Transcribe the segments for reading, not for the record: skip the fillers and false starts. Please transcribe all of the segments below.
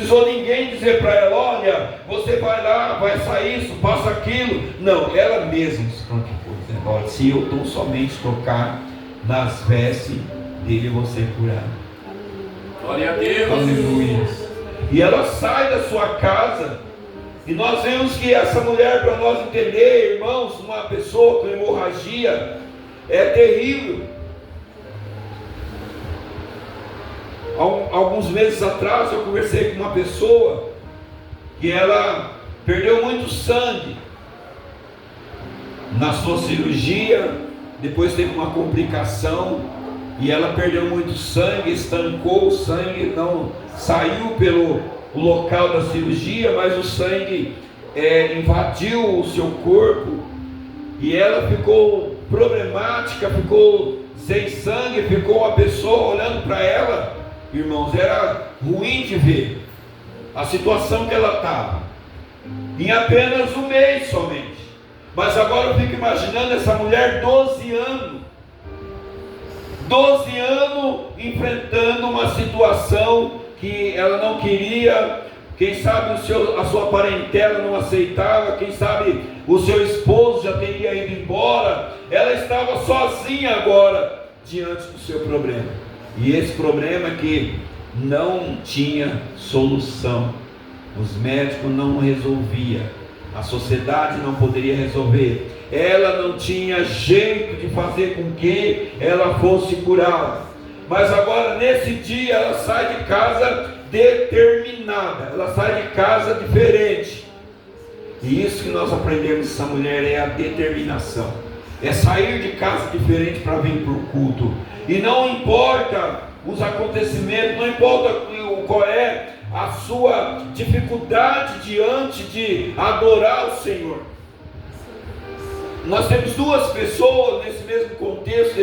precisou ninguém dizer para ela: olha, você vai lá, vai sair isso, passa aquilo. Não, ela mesma se prontificou, dizendo: olha, se eu tão somente tocar nas vestes dele, eu vou ser curado. Glória a Deus. Aleluia. E ela sai da sua casa. E nós vemos que essa mulher, para nós entender, irmãos, uma pessoa com hemorragia é terrível. Alguns meses atrás eu conversei com uma pessoa que ela perdeu muito sangue na sua cirurgia, depois teve uma complicação e ela perdeu muito sangue, estancou o sangue, não saiu pelo local da cirurgia, mas o sangue invadiu o seu corpo e ela ficou problemática, ficou sem sangue, ficou uma pessoa olhando para ela, irmãos, era ruim de ver a situação que ela estava, em apenas um mês somente. Mas agora eu fico imaginando essa mulher, 12 anos enfrentando uma situação que ela não queria. Quem sabe a sua parentela não aceitava, quem sabe o seu esposo já teria ido embora. Ela estava sozinha agora diante do seu problema, e esse problema que não tinha solução. Os médicos não resolviam, a sociedade não poderia resolver, ela não tinha jeito de fazer com que ela fosse curada. Mas agora, nesse dia, ela sai de casa determinada, ela sai de casa diferente. E isso que nós aprendemos com essa mulher é a determinação, é sair de casa diferente para vir para o culto. E não importa os acontecimentos, não importa qual é a sua dificuldade diante de adorar o Senhor. Nós temos duas pessoas nesse mesmo contexto,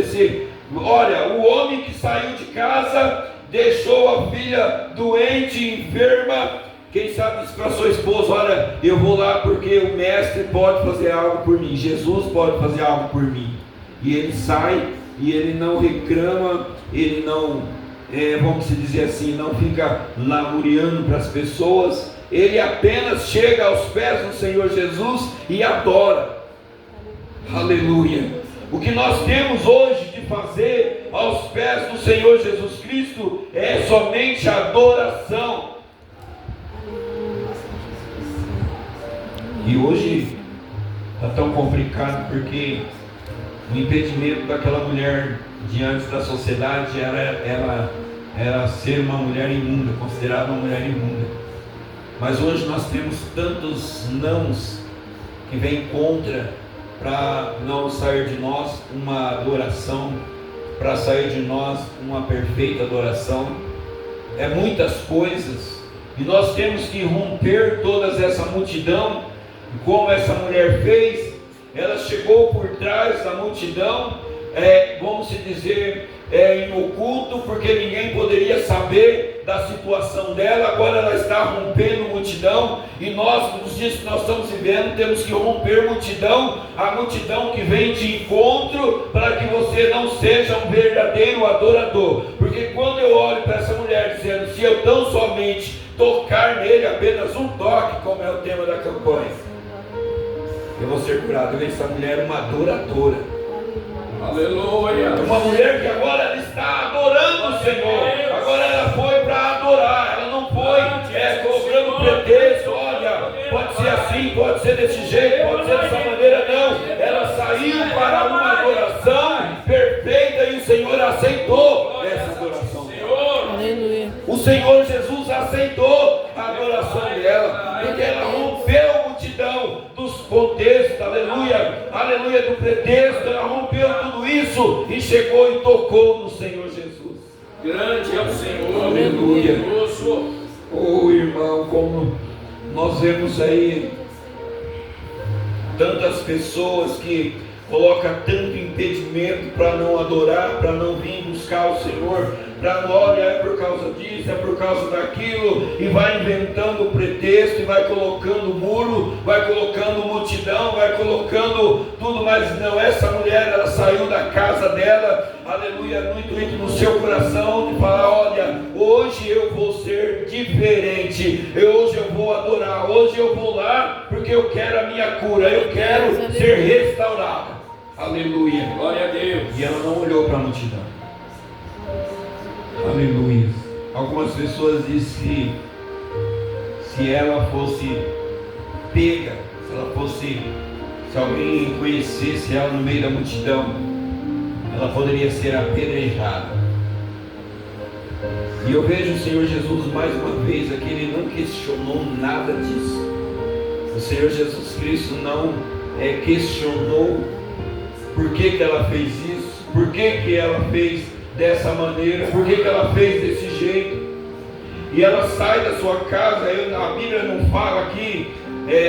olha, o homem que saiu de casa, deixou a filha doente, enferma. Quem sabe disse para sua esposa: olha, eu vou lá porque o mestre pode fazer algo por mim, Jesus pode fazer algo por mim. E ele sai, e ele não reclama, ele não, vamos dizer assim, não fica lamuriando para as pessoas. Ele apenas chega aos pés do Senhor Jesus e adora. Aleluia. O que nós temos hoje de fazer aos pés do Senhor Jesus Cristo é somente adoração. E hoje está tão complicado porque o impedimento daquela mulher diante da sociedade era ser uma mulher imunda, considerada uma mulher imunda. Mas hoje nós temos tantos nãos que vêm contra, para não sair de nós uma adoração, para sair de nós uma perfeita adoração. É muitas coisas, e nós temos que romper toda essa multidão. Como essa mulher fez, ela chegou por trás da multidão, vamos dizer, em oculto, porque ninguém poderia saber da situação dela. Agora ela está rompendo multidão, e nós, nos dias que nós estamos vivendo, temos que romper multidão, a multidão que vem de encontro, para que você não seja um verdadeiro adorador. Porque quando eu olho para essa mulher dizendo: se eu tão somente tocar nele, apenas um toque, como é o tema da campanha, eu vou ser curado. Essa mulher é uma adoradora. Aleluia. Uma mulher que agora ela está adorando o Senhor. Agora ela foi para adorar. Ela não foi colocando pretexto. Olha, pode ser assim, pode ser desse jeito, pode ser dessa maneira. Não, ela saiu para uma adoração perfeita, e o Senhor aceitou essa adoração. O Senhor Jesus aceitou a adoração dela, porque ela rompeu a multidão dos contextos, aleluia, aleluia, do pretexto. Ela rompeu tudo isso e chegou e tocou no Senhor Jesus. Grande é o Senhor, aleluia. Oh, irmão, como nós vemos aí tantas pessoas que colocam tanto impedimento para não adorar, para não vir buscar o Senhor, olha, é por causa disso, é por causa daquilo, e vai inventando pretexto, e vai colocando muro, vai colocando multidão, vai colocando tudo, mas não, essa mulher, ela saiu da casa dela, aleluia, no intuito no seu coração, de falar, olha, hoje eu vou ser diferente, hoje eu vou adorar, hoje eu vou lá, porque eu quero a minha cura, eu quero ser restaurada, aleluia, Glória a Deus. e ela não olhou para a multidão, aleluia. Algumas pessoas dizem que se ela fosse pega, se alguém conhecesse ela no meio da multidão, ela poderia ser apedrejada. E eu vejo o Senhor Jesus mais uma vez aqui, Ele não questionou nada disso. O Senhor Jesus Cristo não questionou por que ela fez isso, por que ela fez dessa maneira, por que ela fez desse jeito. E ela sai da sua casa, a Bíblia não fala aqui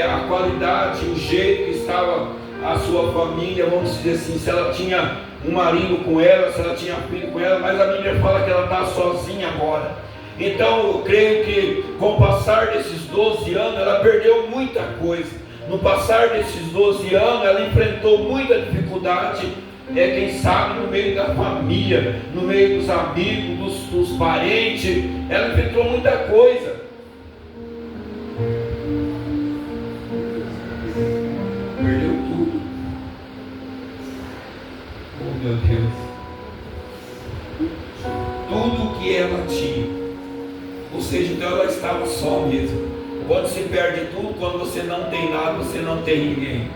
a qualidade, o jeito que estava a sua família, vamos dizer assim, se ela tinha um marido com ela, se ela tinha filho com ela, mas a Bíblia fala que ela está sozinha agora. Então eu creio que com o passar desses 12 anos ela perdeu muita coisa. No passar desses 12 anos ela enfrentou muita dificuldade, quem sabe no meio da família, no meio dos amigos, dos parentes, ela enfrentou muita coisa. Perdeu tudo. Oh meu Deus. Tudo que ela tinha. Ou seja, então ela estava só mesmo. Quando se perde tudo, quando você não tem nada, você não tem ninguém.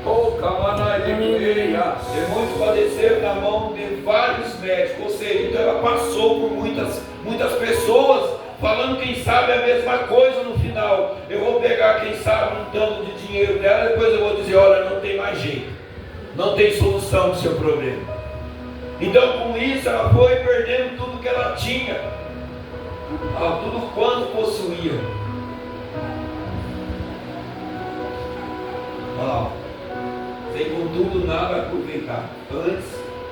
Oh, camarada, Muitos padeceram na mão de vários médicos, ou seja, então ela passou por muitas pessoas, falando quem sabe a mesma coisa no final. Eu vou pegar quem sabe um tanto de dinheiro dela, depois eu vou dizer, olha, não tem mais jeito, não tem solução para o seu problema. Então com isso ela foi perdendo tudo que ela tinha, tudo quanto possuía. Olha lá, sem contudo nada aproveitar, antes,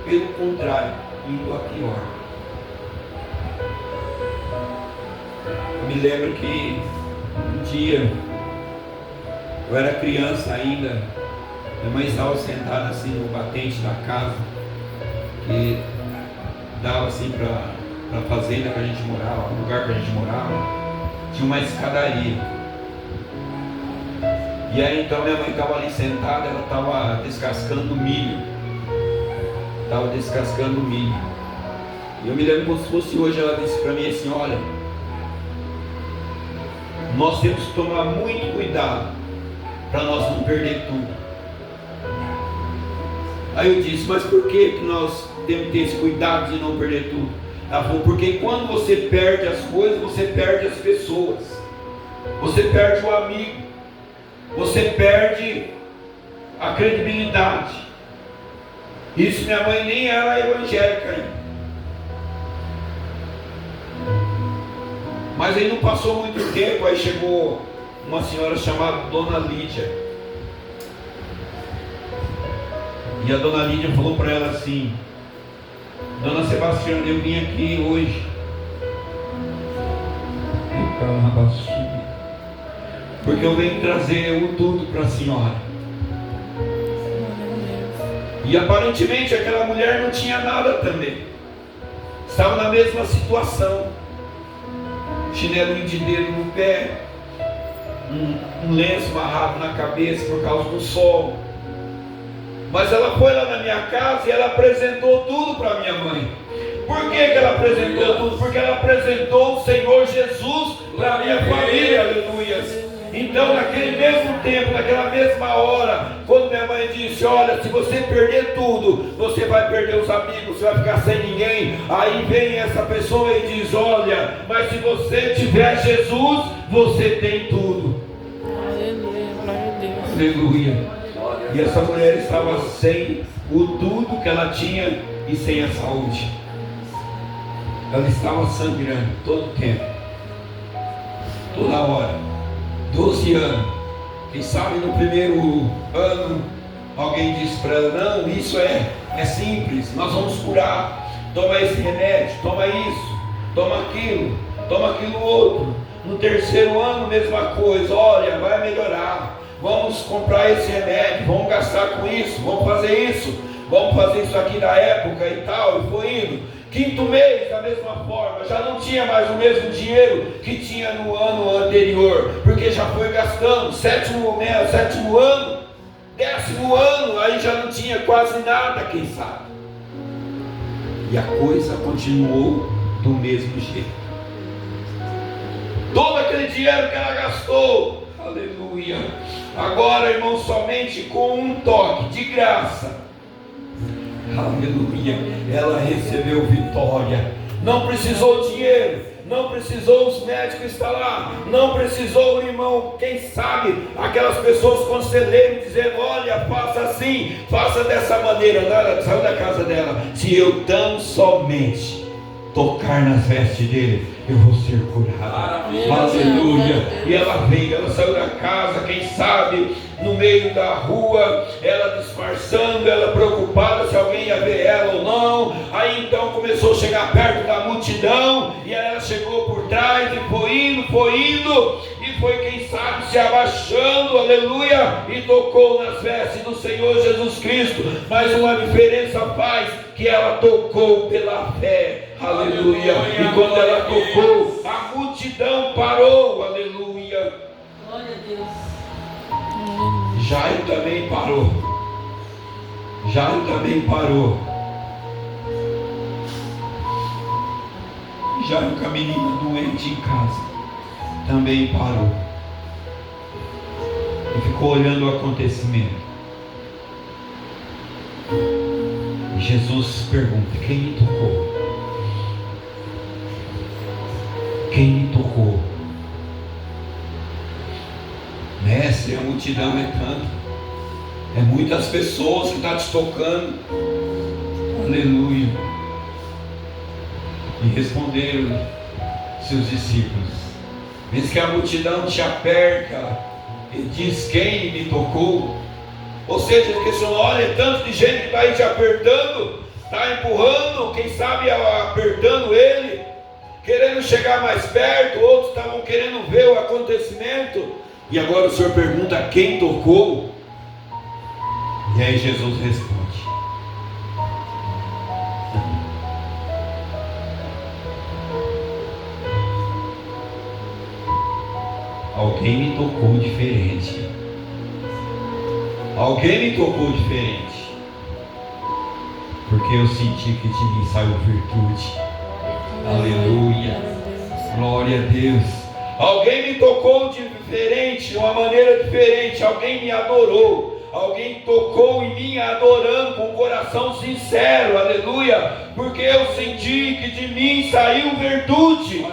pelo contrário, indo a pior. Eu me lembro que um dia, eu era criança ainda, minha mãe estava sentada assim no batente da casa, que dava assim para a fazenda que a gente morava, o lugar que a gente morava, tinha uma escadaria. E aí então minha mãe estava ali sentada, ela estava descascando milho. E eu me lembro como se fosse hoje, ela disse para mim assim, olha, nós temos que tomar muito cuidado para nós não perder tudo. Aí eu disse, mas por que nós temos que ter esse cuidado de não perder tudo? Ela falou, porque quando você perde as coisas, você perde as pessoas, você perde o amigo, você perde a credibilidade. Isso minha mãe nem era evangélica ainda. Mas aí não passou muito tempo, aí chegou uma senhora chamada Dona Lídia. E a Dona Lídia falou para ela assim, Dona Sebastiana, eu vim aqui hoje porque eu venho trazer o tudo para a senhora. E aparentemente aquela mulher não tinha nada também, estava na mesma situação, chinelinho de dedo no pé, um lenço amarrado na cabeça por causa do sol. Mas ela foi lá na minha casa e ela apresentou tudo para minha mãe. Por que ela apresentou tudo? Porque ela apresentou o Senhor Jesus para a minha família, aleluia. Então naquele mesmo tempo, naquela mesma hora, quando minha mãe disse, olha, se você perder tudo, você vai perder os amigos, você vai ficar sem ninguém. Aí vem essa pessoa e diz, olha, mas se você tiver Jesus, você tem tudo. Aleluia. E essa mulher estava sem o tudo que ela tinha e sem a saúde. Ela estava sangrando todo o tempo, toda hora. 12 anos. Quem sabe no primeiro ano alguém disse para ela, não, isso é simples, nós vamos curar. toma esse remédio, toma isso, toma aquilo outro. No terceiro ano, mesma coisa, olha, vai melhorar, vamos comprar esse remédio, vamos gastar com isso, vamos fazer isso aqui na época e tal, e foi indo. Quinto mês, da mesma forma, já não tinha mais o mesmo dinheiro que tinha no ano anterior, porque já foi gastando. Sétimo ano, 10º ano, aí já não tinha quase nada, quem sabe. E a coisa continuou do mesmo jeito. Todo aquele dinheiro que ela gastou, aleluia, agora, irmão, somente com um toque de graça, aleluia, ela recebeu vitória. Não precisou dinheiro, não precisou os médicos estar lá, não precisou o irmão, quem sabe, aquelas pessoas conselheiros dizendo, olha, faça assim, faça dessa maneira. Ela saiu da casa dela, se eu tão somente tocar nas vestes dele, eu vou ser curado. Aleluia. E ela veio, ela saiu da casa, quem sabe, no meio da rua, ela disfarçando, ela preocupada se alguém ia ver ela ou não. Aí então começou a chegar perto da multidão, e aí ela chegou por trás, e foi indo, e foi, quem sabe, se abaixando, aleluia, e tocou nas vestes do Senhor Jesus Cristo. Mas uma diferença faz, que ela tocou pela fé, aleluia. E quando ela tocou, a multidão parou, aleluia. Glória a Deus. Jairo também parou. Jairo, com a menina doente em casa, também parou e ficou olhando o acontecimento. E Jesus pergunta: quem me tocou? Quem me tocou? Mestre, a multidão é tanto, é muitas pessoas que estão te tocando, aleluia. E responderam seus discípulos: mesmo que a multidão te aperta e diz, quem me tocou? Ou seja, ele questionou: olha, é tanto de gente que está aí te apertando, está empurrando, quem sabe apertando ele, querendo chegar mais perto, outros estavam querendo ver o acontecimento. E agora o Senhor pergunta: quem tocou? E aí Jesus responde: alguém me tocou diferente. Alguém me tocou diferente, porque eu senti que de mim saiu virtude. Aleluia, glória a Deus. Alguém me tocou diferente, de uma maneira diferente. Alguém me adorou. Alguém tocou em mim adorando com um coração sincero, aleluia, porque eu senti que de mim saiu virtude.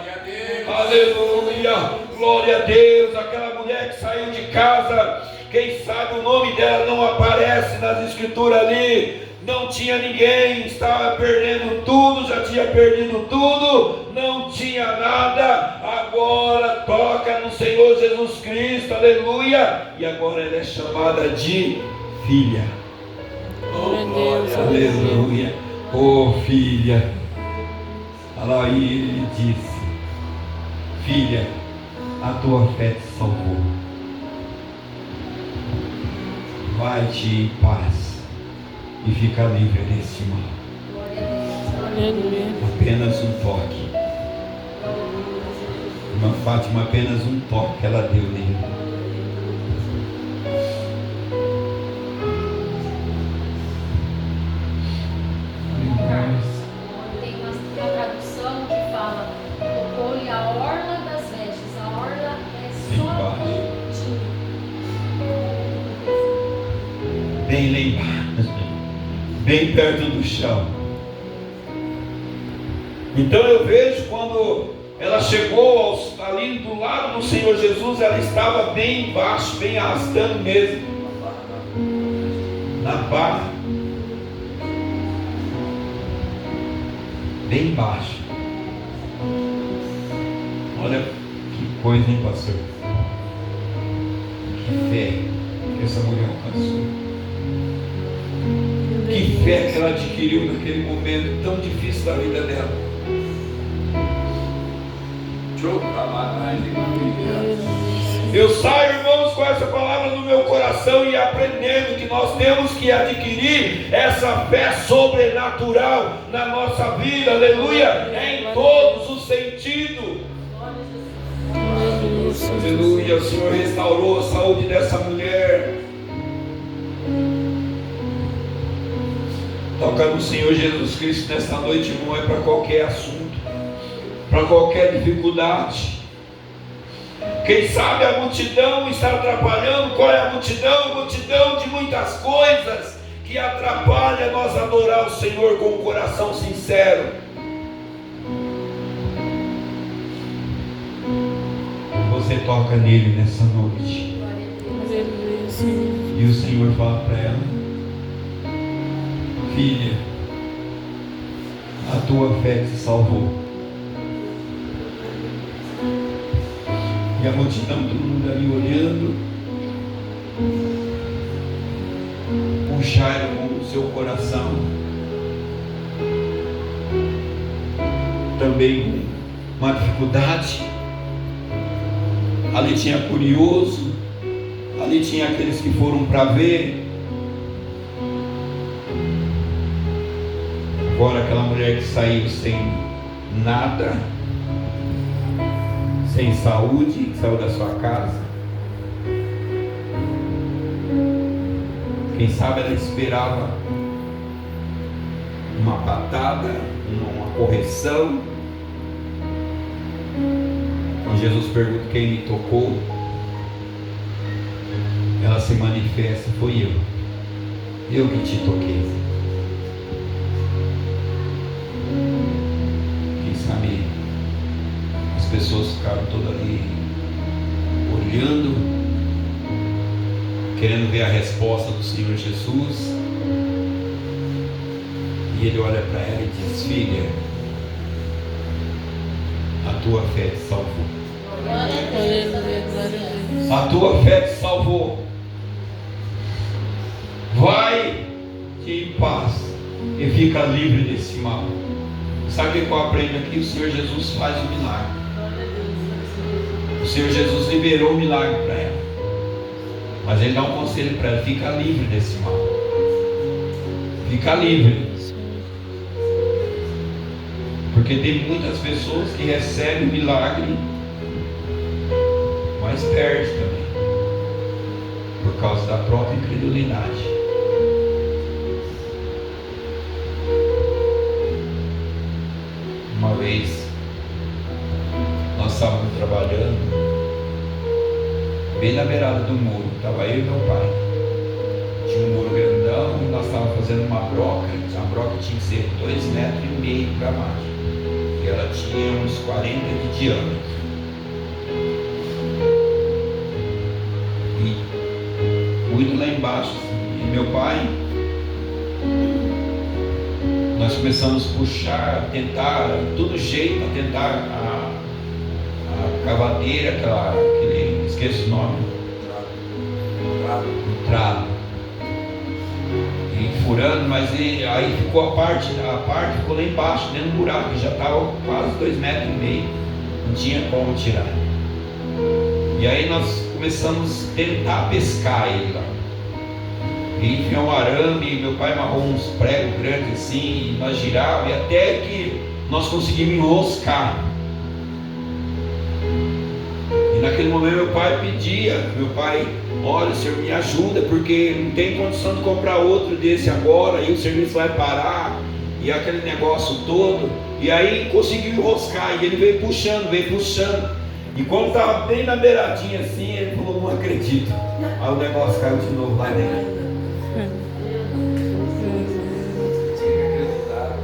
Aleluia, glória a Deus. Aquela mulher que saiu de casa, quem sabe o nome dela não aparece nas escrituras ali. Não tinha ninguém, estava perdendo tudo, já tinha perdido tudo, não tinha nada. Agora toca no Senhor Jesus Cristo, aleluia. E agora ela é chamada de filha. Glória a Deus, aleluia. Oh filha. Olha aí, ele disse: filha, a tua fé te salvou. Vai-te em paz e fica livre deste mal. Aleluia. Apenas um toque. Irmã Fátima, apenas um toque ela deu nele. Tem uma tradução que fala: tocou-lhe a orla das vestes. A orla é só pontinho. Bem lá embaixo, bem perto do chão. Então eu vejo quando ela chegou ali do lado do Senhor Jesus, ela estava bem embaixo, bem arrastando mesmo, na barra, bem embaixo. Olha que coisa, hein, pastor? Que fé que essa mulher alcançou. Que fé que ela adquiriu naquele momento tão difícil da vida dela. Eu saio, irmãos, com essa palavra no meu coração e aprendendo que nós temos que adquirir essa fé sobrenatural na nossa vida, aleluia, em todos os sentidos. Aleluia, o Senhor restaurou a saúde dessa mulher. Toca no Senhor Jesus Cristo nesta noite, não é para qualquer assunto, para qualquer dificuldade. Quem sabe a multidão está atrapalhando. Qual é a multidão? Multidão de muitas coisas que atrapalha nós adorar o Senhor com o coração sincero. Você toca nele nessa noite e o Senhor fala para ela: filha, a tua fé te salvou. E a multidão, todo mundo ali olhando, um Jairo com o seu coração também uma dificuldade. Ali tinha curioso, ali tinha aqueles que foram para ver. Agora aquela mulher que saiu sem nada, sem saúde, que saiu da sua casa. Quem sabe ela esperava uma patada, uma correção. Quando Jesus pergunta quem me tocou, ela se manifesta: foi eu que te toquei. Quem sabe as pessoas ficaram todas ali olhando, querendo ver a resposta do Senhor Jesus. E ele olha para ela e diz: filha, a tua fé te salvou. A tua fé te salvou. Vai em paz e fica livre desse mal. Sabe o que eu aprendo aqui? O Senhor Jesus faz o milagre. O Senhor Jesus liberou o milagre para ela, mas Ele dá um conselho para ela: fica livre desse mal. Fica livre. Porque tem muitas pessoas que recebem o milagre, mas perdem também, por causa da própria incredulidade. Uma vez nós estávamos trabalhando bem na beirada do muro, estava eu e meu pai. Tinha um muro grandão e nós estávamos fazendo uma broca. A broca tinha que ser 2,5 metros para baixo e ela tinha uns 40 de diâmetro. E muito lá embaixo, e meu pai, nós começamos a puxar, a tentar, todo jeito, a tentar a cavadeira, aquele, esqueço o nome, o trado, e furando, mas aí ficou a parte ficou lá embaixo, dentro do buraco, que já estava quase 2,5 metros, não tinha como tirar. E aí nós começamos a tentar pescar ele lá. E tinha um arame, meu pai amarrou uns pregos grandes assim, e nós girávamos, e até que nós conseguimos enroscar. E naquele momento meu pai pedia: olha, Senhor, me ajuda, porque não tem condição de comprar outro desse agora, e o serviço vai parar, e aquele negócio todo. E aí conseguiu enroscar, e ele veio puxando. E quando estava bem na beiradinha assim, ele falou: não acredito. Aí o negócio caiu de novo lá dentro.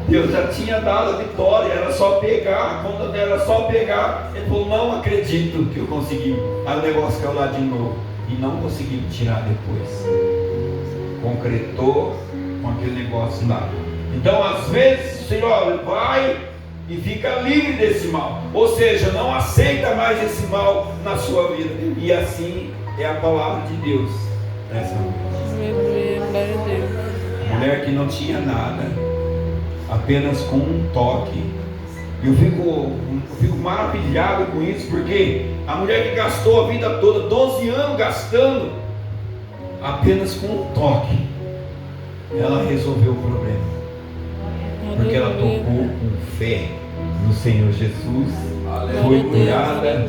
Deus já tinha dado a vitória, era só pegar. Quando era só pegar, ele falou: não acredito que eu consegui. Aí o negócio caiu lá de novo e não conseguimos tirar depois. Concretou com aquele negócio lá. Então às vezes o Senhor vai e fica livre desse mal, ou seja, não aceita mais esse mal na sua vida. E assim é a palavra de Deus nessa noite. Mulher que não tinha nada, apenas com um toque. Eu fico maravilhado com isso, porque a mulher que gastou a vida toda, 12 anos gastando, apenas com um toque, ela resolveu o problema. Porque ela tocou com fé no Senhor Jesus, foi curada,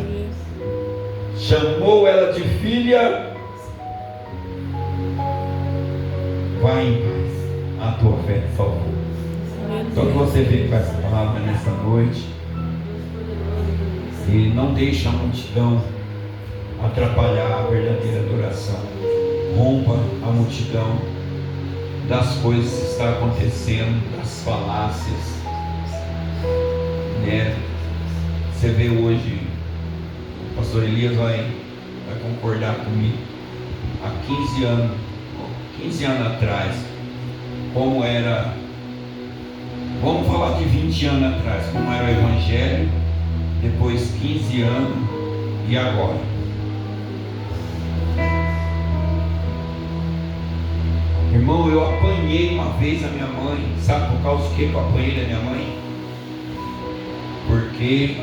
chamou ela de filha. Vai em paz, a tua fé te salvou. Então que você veio com essa palavra nessa noite, e não deixe a multidão atrapalhar a verdadeira adoração. Rompa a multidão das coisas que estão acontecendo, das falácias, né? Você vê hoje, o pastor Elias vai concordar comigo, há 15 anos atrás, como era, vamos falar de 20 anos atrás, como era o Evangelho, depois 15 anos e agora. Irmão, eu apanhei uma vez a minha mãe. Sabe por causa de que eu apanhei da minha mãe? Porque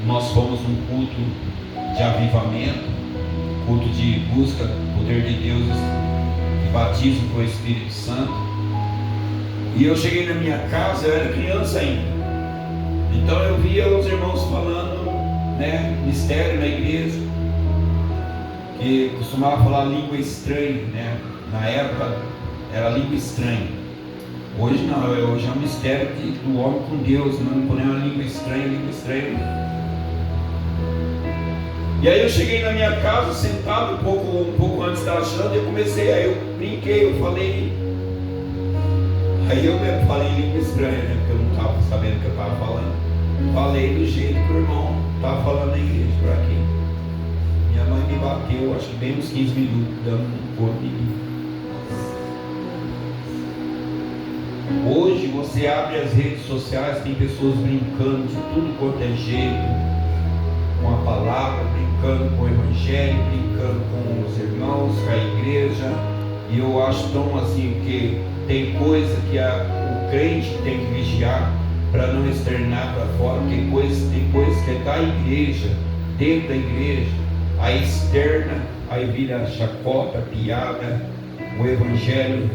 nós fomos um culto de avivamento, culto de busca do poder de Deus, de batismo com o Espírito Santo. E eu cheguei na minha casa, eu era criança ainda. Então eu via os irmãos falando, né, mistério na igreja, que costumava falar língua estranha, né? Na época era língua estranha. Hoje não, hoje é um mistério do homem com Deus, não é uma língua estranha. E aí eu cheguei na minha casa, sentado um pouco antes da janta, aí eu brinquei, eu falei. Aí eu mesmo falei língua estranha, né? Porque eu não estava sabendo o que eu estava falando. Falei do jeito que o irmão estava falando na igreja, por aqui. Minha mãe me bateu, acho que bem uns 15 minutos, dando um corpo em mim. Hoje você abre as redes sociais, tem pessoas brincando de tudo quanto é jeito, com a palavra, brincando com o Evangelho, brincando com os irmãos, com a igreja. E eu acho tão assim que tem coisa que o crente tem que vigiar para não externar para fora, porque tem coisa que é da igreja, dentro da igreja, aí externa, aí vira chacota, piada. O Evangelho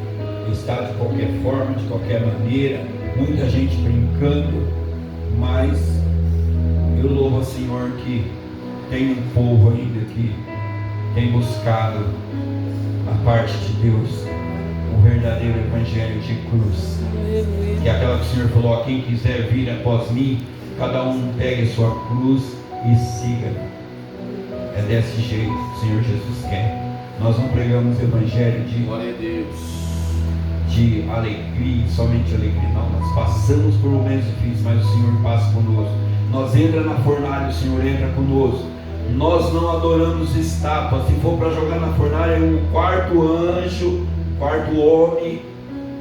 está de qualquer forma, de qualquer maneira, muita gente brincando, mas eu louvo ao Senhor que tem um povo ainda que tem buscado a parte de Deus, o verdadeiro Evangelho de cruz, que é aquela que o Senhor falou: quem quiser vir após mim, cada um pegue a sua cruz e siga. É desse jeito que o Senhor Jesus quer. Nós não pregamos o Evangelho de alegria, somente alegria, não. Nós passamos por momentos difíceis, mas o Senhor passa conosco. Nós entramos na fornalha, o Senhor entra conosco. Nós não adoramos estátuas. Se for para jogar na fornalha, o quarto anjo, o quarto homem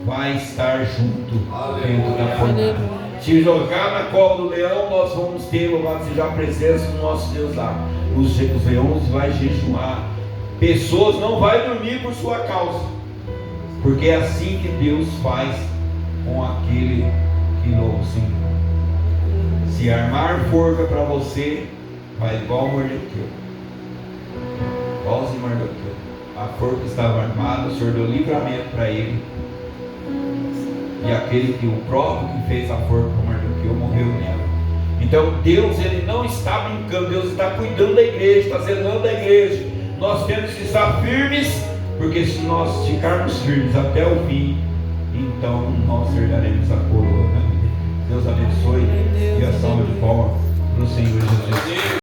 vai estar junto dentro da fornalha. Se jogar na cova do leão, nós vamos ter, louvado seja a presença do nosso Deus lá. Os leões vai jejuar. Pessoas não vai dormir por sua causa, porque é assim que Deus faz com aquele que louva o Senhor. Se armar forca para você, vai igual o Mardoqueu. Igualzinho Mardoqueu. A forca estava armada, o Senhor deu livramento para ele. E aquele que, o próprio que fez a forca para Mardoqueu, morreu nela. Então Deus, ele não está brincando, Deus está cuidando da igreja, está zelando da igreja. Nós temos que estar firmes, porque se nós ficarmos firmes até o fim, então nós herdaremos a coroa. Deus abençoe e a salva de palmas para o Senhor Jesus.